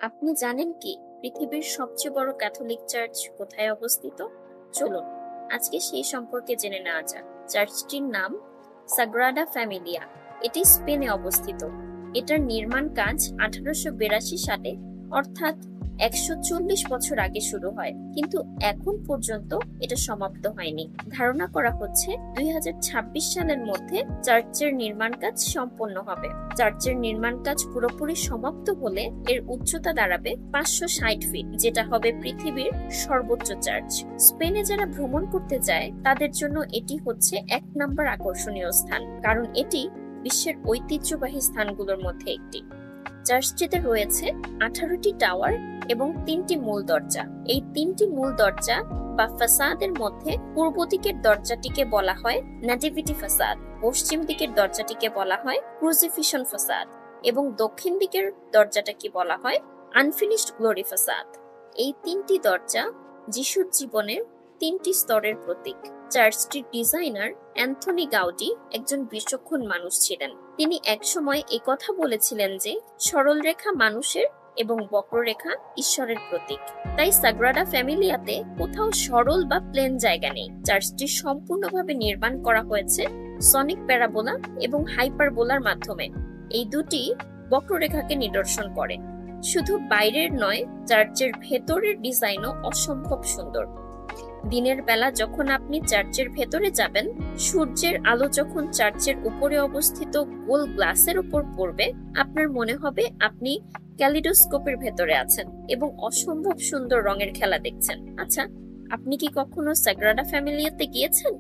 আপনি জানেন কি পৃথিবীর সবচেয়ে বড় ক্যাথলিক চার্চ কোথায় অবস্থিত? চলুন আজকে সেই সম্পর্কে জেনে নেওয়া যাক। চার্চটির নাম সাগ্রাডা ফ্যামিলিয়া। এটি স্পেনে অবস্থিত। এটার নির্মাণ কাজ 1882 সালে, অর্থাৎ 140 বছর আগে শুরু হয়, কিন্তু এখন পর্যন্ত এটা সমাপ্ত হয়নি। ধারণা করা হচ্ছে 2026 সালের মধ্যে চার্চের নির্মাণ কাজ সম্পন্ন হবে। চার্চের নির্মাণ কাজ পুরোপুরি সমাপ্ত হলে এর উচ্চতা দাঁড়াবে 560 ফিট, যেটা হবে পৃথিবীর সর্বোচ্চ চার্চ। স্পেনে যারা ভ্রমণ করতে যায় তাদের জন্য এটি হচ্ছে 1 নম্বর আকর্ষণীয় স্থান, কারণ এটি বিশ্বের ঐতিহ্যবাহী স্থানগুলোর মধ্যে একটি। চার্চটিতে রয়েছে 18টি টাওয়ার এবং 3টি মূল দরজা। এই 3টি মূল দরজা বা ফাসাদের মধ্যে পূর্ব দিকের দরজাটিকে বলা হয় ন্যাটিভিটি ফাসাদ, পশ্চিম দিকের দরজাটিকে বলা হয় ক্রুসিফিশন ফাসাদ এবং দক্ষিণ দিকের দরজাটাকে বলা হয় আনফিনিশড গ্লোরি ফাসাদ। এই 3টি দরজা যিশুর জীবনের 3টি স্তরের প্রতীক। চার্চটির ডিজাইনার অ্যান্থনি গাউডি একজন বিচক্ষণ মানুষ ছিলেন। তিনি একসময় কথা বলেছিলেন যে সরল রেখা মানুষের এবং বক্ররেখা ঈশ্বরের প্রতীক। তাই সাগ্রাডা ফ্যামিলিয়াতে কোথাও সরল বা প্লেন জায়গা নেই। চার্চটি সম্পূর্ণভাবে নির্মাণ করা হয়েছে সনিক প্যারাবোলা এবং হাইপারবোলার মাধ্যমে। এই দুটি বক্ররেখাকে নিদর্শন করে। শুধু বাইরের নয়, চার্চের ভেতরের ডিজাইনও অসম্ভব সুন্দর। দিনের বেলা যখন আপনি চার্চের ভেতরে যাবেন, সূর্যের আলো যখন চার্চের উপরে অবস্থিত গোল গ্লাসের উপর পড়বে, আপনার মনে হবে আপনি ক্যালিডোস্কোপের ভেতরে আছেন এবং অসম্ভব সুন্দর রঙের খেলা দেখছেন। আচ্ছা, আপনি কি কখনো সাগ্রাডা ফ্যামিলিয়াতে গিয়েছেন?